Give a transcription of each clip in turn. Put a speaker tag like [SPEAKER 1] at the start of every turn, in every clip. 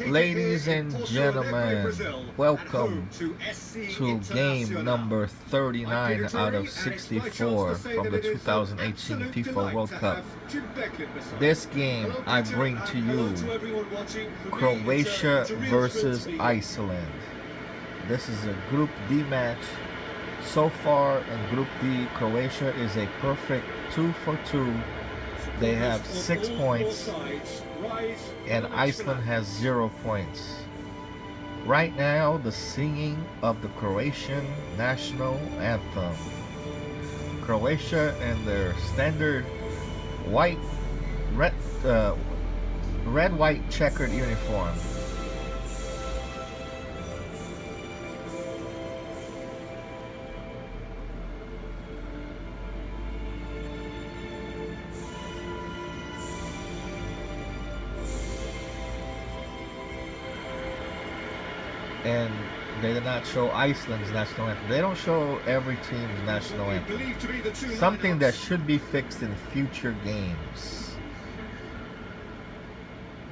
[SPEAKER 1] Ladies and gentlemen, welcome to game number 39 out of 64 from the 2018 FIFA World Cup. This game I bring to you Croatia versus Iceland. This is a Group D match. So far in Group D, Croatia is a perfect 2 for 2. They have 6 points, and Iceland has 0 points. Right now, the singing of the Croatian national anthem. Croatia in their standard white, red, white checkered uniform. And they did not show Iceland's national anthem. They don't show every team's national anthem. Something that should be fixed in future games.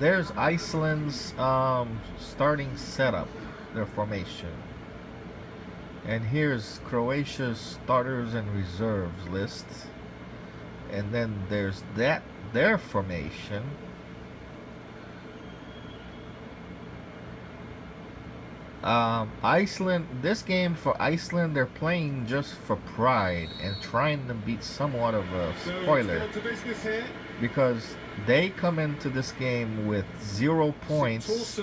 [SPEAKER 1] There's Iceland's starting setup, their formation. And here's Croatia's starters and reserves list. And then there's their formation. Iceland, this game for Iceland, they're playing just for pride and trying to beat somewhat of a spoiler, because they come into this game with 0 points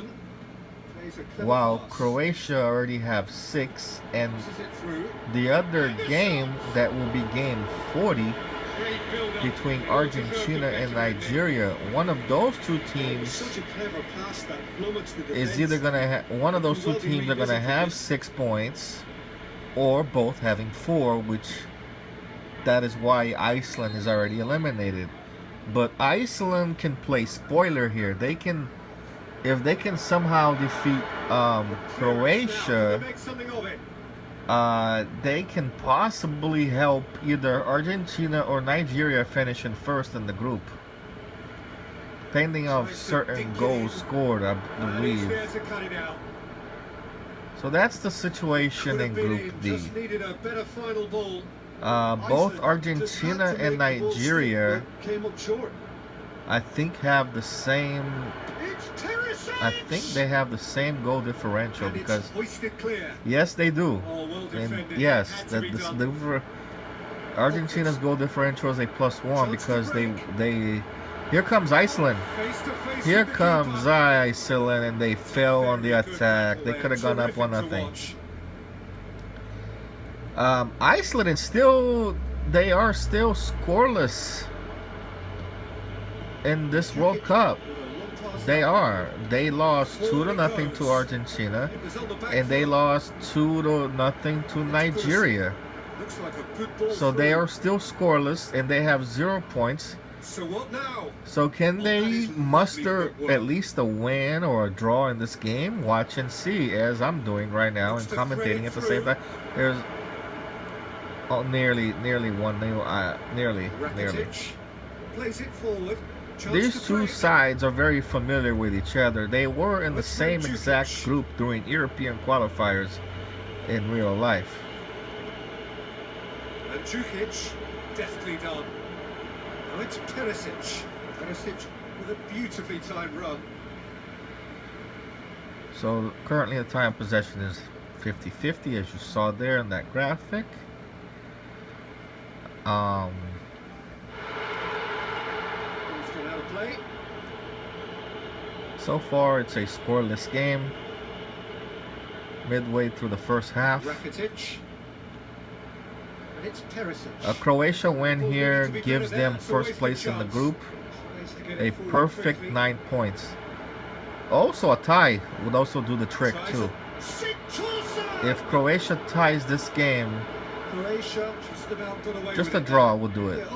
[SPEAKER 1] while Croatia already have 6, and the other game that will be game 40 between Argentina and Nigeria, one of those two teams is either gonna have, one of those two teams are gonna have 6 points, or both having 4, which that is why Iceland is already eliminated. But Iceland can play spoiler here. They can, if they can somehow defeat Croatia, they can possibly help either Argentina or Nigeria finish in first in the group, depending on certain goals scored, I believe. So that's the situation in Group D. Both Argentina and Nigeria, I think, have the same. I think they have the same goal differential, because yes, they do. And yes, Argentina's goal differential is a +1 because they here comes Iceland. Here comes Iceland, and they fell on the attack. They could have gone up 1-0. Iceland is still, they are still scoreless in this World Cup. They are. They lost 2-0 to Argentina, and they lost 2-0 to Nigeria. So they are still scoreless, and they have 0 points. So can they muster at least a win or a draw in this game? Watch and see, as I'm doing right now and commentating at the same time. There's nearly 1-0. Nearly. Plays it forward. These two sides are very familiar with each other. They were in the same exact group during European qualifiers in real life.
[SPEAKER 2] And Jukic, deftly done. Now it's Perisic. Perisic with a beautifully timed run.
[SPEAKER 1] So currently the time of possession is 50-50, as you saw there in that graphic. So far, it's a scoreless game. Midway through the first half. A Croatia win here gives them first place in the group. A perfect 9 points. Also, a tie would also do the trick too. If Croatia ties this game, just a draw will do it,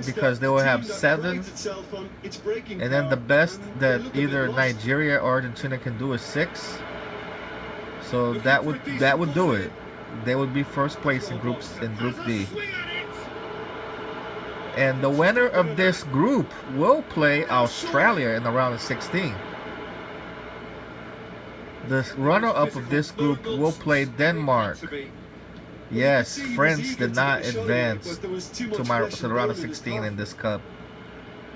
[SPEAKER 1] because they will have 7, and then the best that either Nigeria or Argentina can do is 6. So that would do it. They would be first place in Group D. And the winner of this group will play Australia in the round of 16. The runner-up of this group will play Denmark. Yes, France did not advance to the round of 16 in this cup.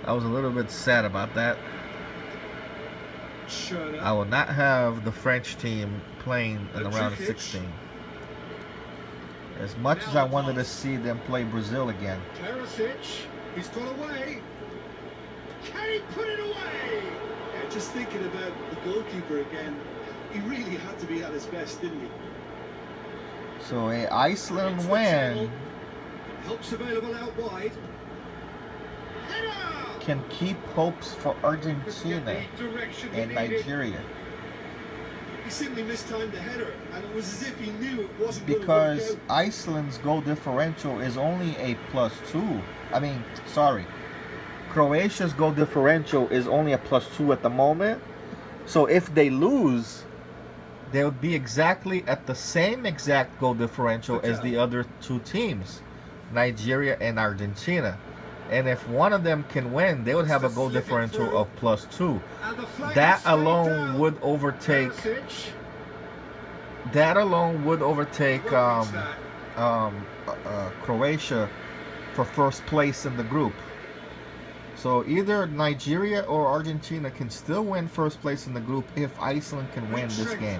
[SPEAKER 1] I was a little bit sad about that. I will not have the French team playing in the round of 16. As much as I wanted to see them play Brazil again.
[SPEAKER 2] He's got away. Can he put it away?
[SPEAKER 3] Yeah, just thinking about the goalkeeper again, he really had to be at his best, didn't he?
[SPEAKER 1] So a Iceland win
[SPEAKER 2] Helps available out wide.
[SPEAKER 1] can keep hopes for Argentina and Nigeria.
[SPEAKER 3] He simply mistimed the header, and it was as if he knew it wasn't
[SPEAKER 1] Because
[SPEAKER 3] going to work
[SPEAKER 1] Iceland's goal differential is only a +2. Croatia's goal differential is only a +2 at the moment. So if they lose, they would be exactly at the same exact goal differential as the other two teams, Nigeria and Argentina. And if one of them can win, they would have a goal differential of +2. That alone would overtake. That alone would overtake Croatia for first place in the group. So either Nigeria or Argentina can still win first place in the group if Iceland can win this game.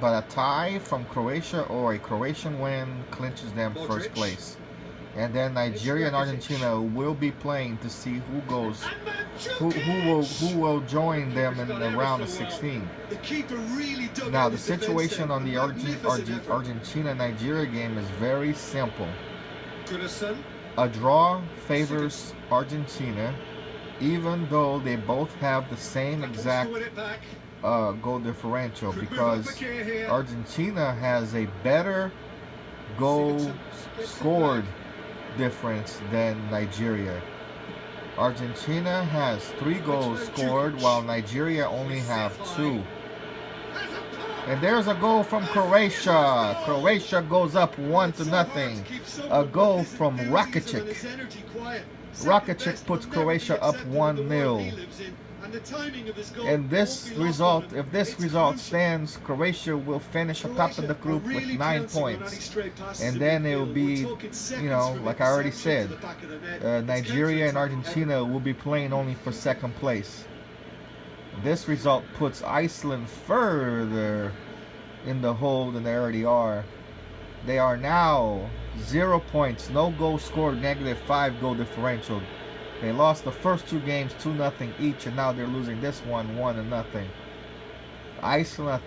[SPEAKER 1] But a tie from Croatia or a Croatian win clinches them first place. And then Nigeria and Argentina will be playing to see who will join them in the round of 16. Now the situation on the Argentina-Nigeria game is very simple. A draw favors Argentina, even though they both have the same exact goal differential, because Argentina has a better goal scored difference than Nigeria. Argentina has 3 goals scored while Nigeria only have 2. And there's a goal from Croatia. Croatia goes up 1-0. A goal from Rakitic. Rakitic puts Croatia up 1-0. And this result, if this result stands, Croatia will finish atop of the group with 9 points. And then it will be, like I already said, Nigeria and Argentina will be playing only for second place. This result puts Iceland further in the hole than they already are. They are now 0 points, no goals scored, -5 goal differential. They lost the first 2 games 2-0 each, and now they're losing this one 1-0. Iceland,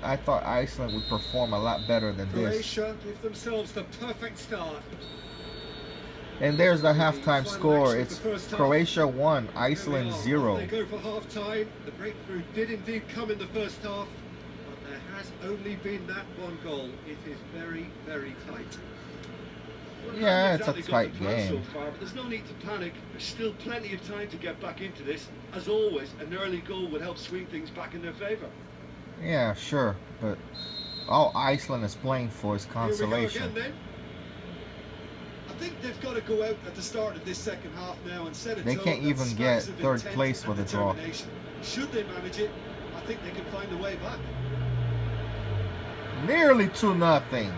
[SPEAKER 1] I thought Iceland would perform a lot better than this.
[SPEAKER 2] Croatia give themselves the perfect start.
[SPEAKER 1] And there's the halftime score. It's Croatia 1, Iceland 0.
[SPEAKER 2] They go for half-time. The breakthrough did indeed come in the first half, but there has only been that one goal. It is very, very tight.
[SPEAKER 1] Yeah, it's a tight game.
[SPEAKER 3] So far, but there's no need to panic. There's still plenty of time to get back into this. As always, an early goal would help swing things back in their favour.
[SPEAKER 1] Yeah, sure, but all Iceland is playing for is consolation.
[SPEAKER 2] Here we go again, then.
[SPEAKER 3] I think they've got to go out at the start of this second half now and set a
[SPEAKER 1] They
[SPEAKER 3] tone
[SPEAKER 1] can't
[SPEAKER 3] that
[SPEAKER 1] even
[SPEAKER 3] smacks
[SPEAKER 1] get
[SPEAKER 3] of
[SPEAKER 1] third
[SPEAKER 3] intent
[SPEAKER 1] place
[SPEAKER 3] and
[SPEAKER 1] with a draw.
[SPEAKER 3] determination. Should they manage it, I think they can find a way back.
[SPEAKER 1] Nearly 2-0.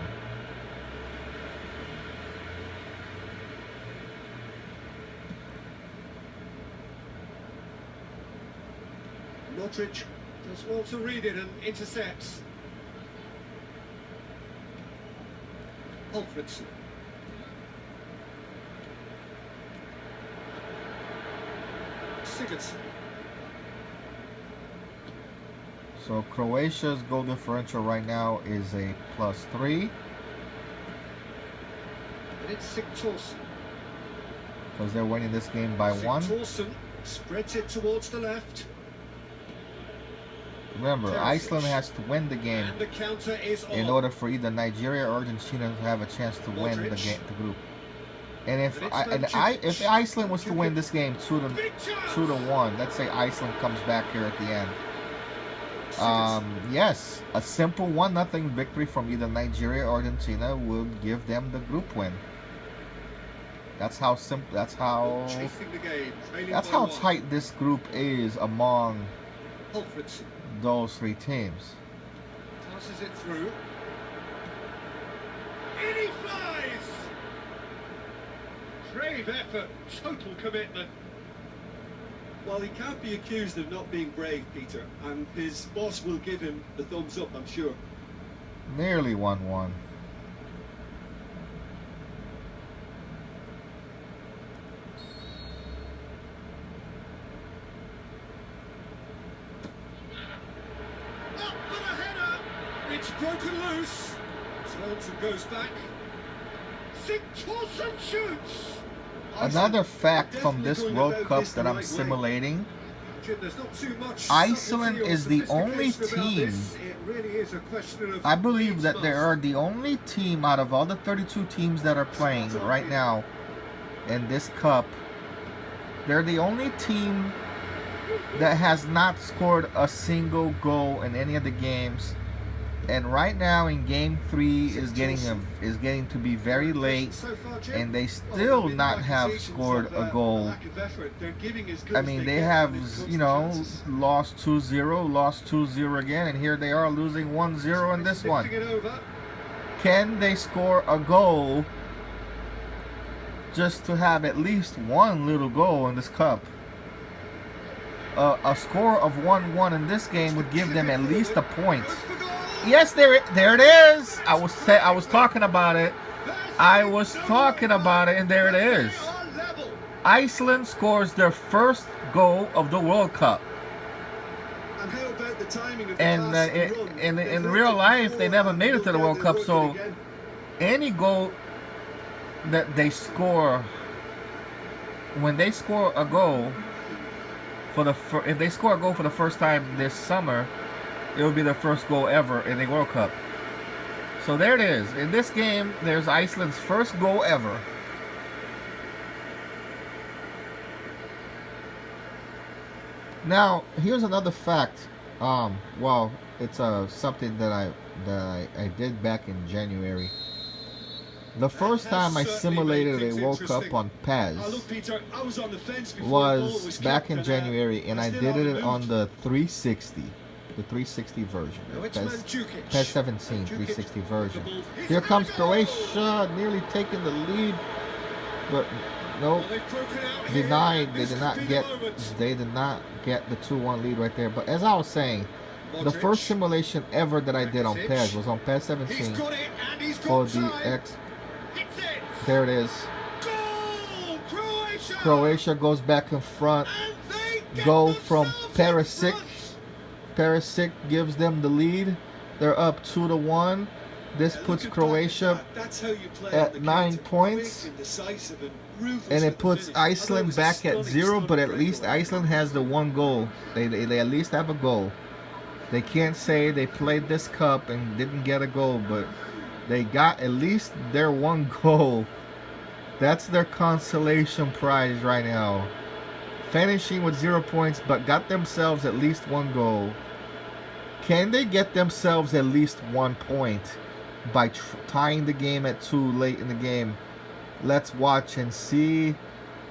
[SPEAKER 2] Modric does well to read it and intercepts. Alfredson. Sigurdsson.
[SPEAKER 1] So Croatia's goal differential right now is a +3.
[SPEAKER 2] And it's Sigurdsson.
[SPEAKER 1] Because they're winning this game by 1.
[SPEAKER 2] Sigurdsson spreads it towards the left.
[SPEAKER 1] Remember, Iceland has to win the game
[SPEAKER 2] And the counter is
[SPEAKER 1] in
[SPEAKER 2] on.
[SPEAKER 1] order for either Nigeria or Argentina to have a chance to win the group. And if Iceland was to win this game 2-1, let's say Iceland comes back here at the end. Yes, a simple 1-0 victory from either Nigeria or Argentina would give them the group win. That's how simple. That's how tight this group is among
[SPEAKER 2] Alfredson
[SPEAKER 1] those three teams.
[SPEAKER 2] passes it through. In he flies! Brave effort, total commitment.
[SPEAKER 3] Well, he can't be accused of not being brave, Peter, and his boss will give him the thumbs up, I'm sure.
[SPEAKER 1] Nearly 1-1.
[SPEAKER 2] Up for the header! It's broken loose. Turns and goes back. Sigtorsson shoots!
[SPEAKER 1] Another fact from this World Cup that I'm simulating,
[SPEAKER 2] There's not too much
[SPEAKER 1] Iceland
[SPEAKER 2] subtlety or
[SPEAKER 1] is the only
[SPEAKER 2] sophistication about
[SPEAKER 1] team,
[SPEAKER 2] this. It really is a question of
[SPEAKER 1] I believe that
[SPEAKER 2] needs
[SPEAKER 1] they
[SPEAKER 2] must.
[SPEAKER 1] are the only team out of all the 32 teams that are playing right now in this cup. They're the only team that has not scored a single goal in any of the games. And right now in game 3 is getting to be very late,
[SPEAKER 2] So far, Jim?
[SPEAKER 1] and they
[SPEAKER 2] Well,
[SPEAKER 1] still
[SPEAKER 2] there've been
[SPEAKER 1] not have
[SPEAKER 2] accusations
[SPEAKER 1] scored
[SPEAKER 2] of,
[SPEAKER 1] a goal.
[SPEAKER 3] Lack of effort. They're giving as good
[SPEAKER 1] I
[SPEAKER 3] as
[SPEAKER 1] mean,
[SPEAKER 3] they
[SPEAKER 1] they
[SPEAKER 3] get
[SPEAKER 1] have,
[SPEAKER 3] when it comes
[SPEAKER 1] you
[SPEAKER 3] to
[SPEAKER 1] know,
[SPEAKER 3] chances.
[SPEAKER 1] lost 2-0, lost 2-0 again, and here they are losing 1-0 in this one.
[SPEAKER 2] Lifting it over.
[SPEAKER 1] Can they score a goal just to have at least one little goal in this cup? A score of 1-1 in this game would give them at least a point.
[SPEAKER 2] Goes for goal.
[SPEAKER 1] Yes, there it is. I was talking about it. I was talking about it, and there it is.
[SPEAKER 2] They are level.
[SPEAKER 1] Iceland scores their first goal of the World Cup.
[SPEAKER 3] And how about the timing of the
[SPEAKER 1] And
[SPEAKER 3] pass and run?
[SPEAKER 1] in
[SPEAKER 3] They've
[SPEAKER 1] real
[SPEAKER 3] worked it
[SPEAKER 1] life, they
[SPEAKER 3] before
[SPEAKER 1] never
[SPEAKER 3] and
[SPEAKER 1] made it to the
[SPEAKER 3] no
[SPEAKER 1] World
[SPEAKER 3] doubt
[SPEAKER 1] Cup.
[SPEAKER 3] they'll work
[SPEAKER 1] So
[SPEAKER 3] it again.
[SPEAKER 1] any goal that they score, when they score a goal if they score a goal for the first time this summer, it will be their first goal ever in a World Cup. So there it is. In this game, there's Iceland's first goal ever. Now, here's another fact. Well, it's something that I did back in January. The first time I simulated a World Cup on
[SPEAKER 3] Look,
[SPEAKER 1] PES
[SPEAKER 3] Peter, I was on the fence before the goal
[SPEAKER 1] was
[SPEAKER 3] was
[SPEAKER 1] back
[SPEAKER 3] kicked,
[SPEAKER 1] in
[SPEAKER 3] and,
[SPEAKER 1] January, and
[SPEAKER 3] we're
[SPEAKER 1] I
[SPEAKER 3] still
[SPEAKER 1] did
[SPEAKER 3] on
[SPEAKER 1] it
[SPEAKER 3] the
[SPEAKER 1] on
[SPEAKER 3] move.
[SPEAKER 1] the 360, the 360 version,
[SPEAKER 2] Now it's
[SPEAKER 1] PES,
[SPEAKER 2] Mandzukic.
[SPEAKER 1] PES 17
[SPEAKER 2] Mandzukic.
[SPEAKER 1] 360 version.
[SPEAKER 2] The ball-
[SPEAKER 1] Here comes
[SPEAKER 2] He's got a goal.
[SPEAKER 1] Croatia, nearly taking the lead, but no,
[SPEAKER 2] Well, they've broken out here.
[SPEAKER 1] denied. They
[SPEAKER 2] This
[SPEAKER 1] did
[SPEAKER 2] could
[SPEAKER 1] not
[SPEAKER 2] be the
[SPEAKER 1] get.
[SPEAKER 2] moment.
[SPEAKER 1] They did not get the 2-1 lead right there. But as I was saying, the
[SPEAKER 2] Modric.
[SPEAKER 1] first simulation ever that I did on
[SPEAKER 2] Rakitic.
[SPEAKER 1] PES was on PES
[SPEAKER 2] He's
[SPEAKER 1] 17
[SPEAKER 2] got it, and he's
[SPEAKER 1] for
[SPEAKER 2] got
[SPEAKER 1] the
[SPEAKER 2] time.
[SPEAKER 1] X.
[SPEAKER 2] Hits it.
[SPEAKER 1] There it is.
[SPEAKER 2] Goal! Croatia!
[SPEAKER 1] Croatia goes back in front.
[SPEAKER 2] And they get
[SPEAKER 1] Goal from
[SPEAKER 2] themselves
[SPEAKER 1] Perisic.
[SPEAKER 2] in front.
[SPEAKER 1] Perisic gives them the lead. They're up 2-1. This
[SPEAKER 3] Yeah,
[SPEAKER 1] puts
[SPEAKER 3] looking back
[SPEAKER 1] Croatia
[SPEAKER 3] at that's how you play
[SPEAKER 1] at
[SPEAKER 3] on the
[SPEAKER 1] 9
[SPEAKER 3] counter.
[SPEAKER 1] points.
[SPEAKER 3] Quick and decisive and ruthless
[SPEAKER 1] and
[SPEAKER 3] with
[SPEAKER 1] it
[SPEAKER 3] the
[SPEAKER 1] puts
[SPEAKER 3] finish. I thought it
[SPEAKER 1] Iceland
[SPEAKER 3] was a
[SPEAKER 1] back at
[SPEAKER 3] stunning,
[SPEAKER 1] 0, but
[SPEAKER 3] stunning
[SPEAKER 1] at least
[SPEAKER 3] breakaway.
[SPEAKER 1] Iceland has the one goal. They at least have a goal. They can't say they played this cup and didn't get a goal, but they got at least their one goal. That's their consolation prize right now. Finishing with 0 points, but got themselves at least one goal. Can they get themselves at least 1 point by tying the game at 2 late in the game? Let's watch and see.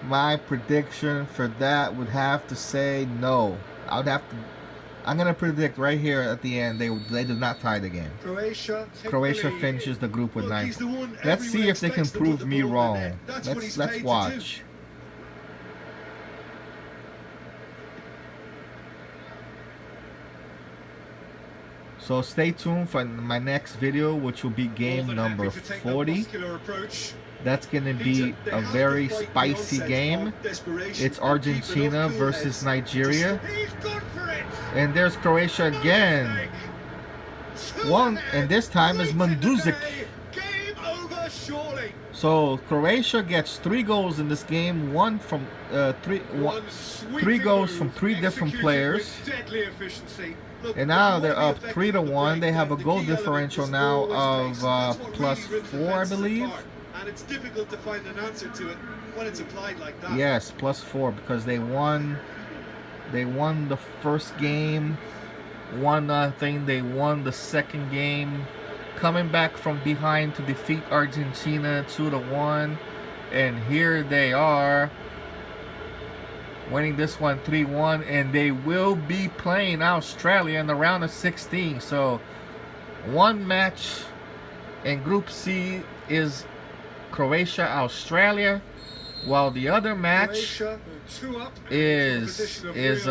[SPEAKER 1] My prediction for that would have to say no. I'm gonna predict right here at the end they do not tie the game.
[SPEAKER 2] Croatia take
[SPEAKER 1] Croatia
[SPEAKER 2] the lead.
[SPEAKER 1] finishes the group with
[SPEAKER 3] Look,
[SPEAKER 1] 9.
[SPEAKER 3] he's the one
[SPEAKER 1] Let's see
[SPEAKER 3] everyone
[SPEAKER 1] if they can
[SPEAKER 3] expects to put
[SPEAKER 1] prove
[SPEAKER 3] the
[SPEAKER 1] me
[SPEAKER 3] ball in the
[SPEAKER 1] wrong.
[SPEAKER 3] net. That's what he's
[SPEAKER 1] Let's
[SPEAKER 3] paid to
[SPEAKER 1] watch.
[SPEAKER 3] do.
[SPEAKER 1] So stay tuned for my next video, which will be
[SPEAKER 2] More
[SPEAKER 1] game
[SPEAKER 2] than
[SPEAKER 1] number
[SPEAKER 2] happy to take that
[SPEAKER 1] 40.
[SPEAKER 2] muscular approach.
[SPEAKER 1] That's going to be
[SPEAKER 3] Peter, they
[SPEAKER 1] a
[SPEAKER 3] have to
[SPEAKER 1] very
[SPEAKER 3] fight the
[SPEAKER 1] spicy
[SPEAKER 3] onset
[SPEAKER 1] game.
[SPEAKER 3] of desperation
[SPEAKER 1] It's
[SPEAKER 3] and keep
[SPEAKER 1] Argentina
[SPEAKER 3] enough cool
[SPEAKER 1] versus
[SPEAKER 3] heads.
[SPEAKER 1] Nigeria.
[SPEAKER 2] He's gone for it.
[SPEAKER 1] And there's Croatia again. One, and this time is Mandzukic.
[SPEAKER 2] Game over, surely.
[SPEAKER 1] So Croatia gets 3 goals in this game. One from three
[SPEAKER 2] Three
[SPEAKER 1] goals from 3 different players.
[SPEAKER 2] Deadly efficiency. Look,
[SPEAKER 1] And now
[SPEAKER 2] the
[SPEAKER 1] they're
[SPEAKER 2] more
[SPEAKER 1] up
[SPEAKER 2] the
[SPEAKER 1] 3-1. They have a
[SPEAKER 3] The
[SPEAKER 1] goal
[SPEAKER 3] key element
[SPEAKER 1] differential
[SPEAKER 3] is
[SPEAKER 1] now
[SPEAKER 3] always
[SPEAKER 1] of
[SPEAKER 3] pace, and that's what
[SPEAKER 1] plus
[SPEAKER 3] really rips
[SPEAKER 1] 4, I
[SPEAKER 3] defenses
[SPEAKER 1] believe.
[SPEAKER 3] apart. And it's difficult to find an answer to it when it's applied like that.
[SPEAKER 1] Yes, plus 4 because they won. They won the first game. 1-0. They won the second game. Coming back from behind to defeat Argentina 2-1. And here they are. winning this one 3-1, and they will be playing Australia in the round of 16. So one match in Group C is Croatia, Australia, while the other match is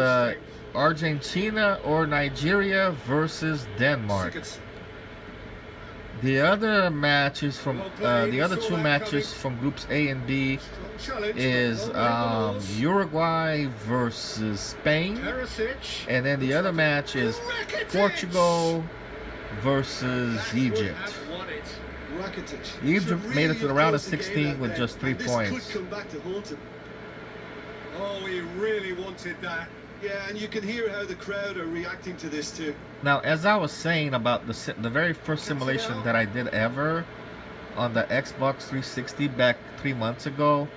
[SPEAKER 1] Argentina or Nigeria versus Denmark. The other matches from the other two matches from Groups A and B is Uruguay versus Spain, and then the other match is Portugal versus Egypt. Egypt made it to the round of 16 with just 3 points.
[SPEAKER 2] Oh, he really wanted that.
[SPEAKER 3] Yeah, and you can hear how the crowd are reacting to this too.
[SPEAKER 1] Now, as I was saying about the very first simulation that I did ever on the Xbox 360 back 3 months ago,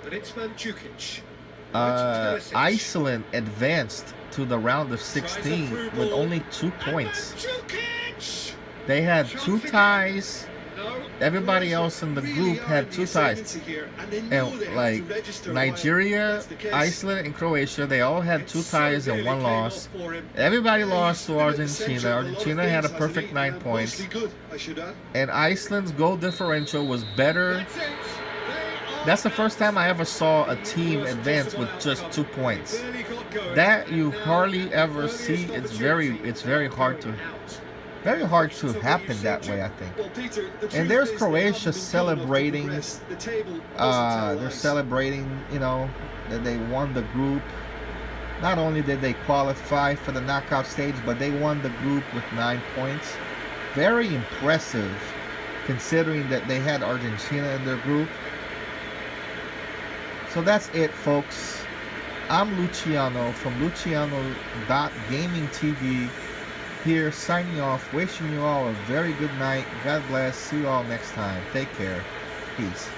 [SPEAKER 1] Iceland advanced to the round of 16 with only 2 points. They had 2 ties. Everybody else in the group had 2 ties. And like Nigeria, Iceland, and Croatia, they all had 2 ties and 1 loss. Everybody lost to Argentina. Argentina had a perfect 9 points. And Iceland's goal differential was better. That's the first time I ever saw a team advance with just 2 points. That you hardly ever see. It's very hard to happen that way, I think. And there's Croatia celebrating. They're celebrating, you know, that they won the group. Not only did they qualify for the knockout stage, but they won the group with 9 points. Very impressive, considering that they had Argentina in their group. So that's it, folks. I'm Luciano from Luciano.Gaming TV. Here signing off, wishing you all a very good night. God bless. See you all next time. Take care. Peace.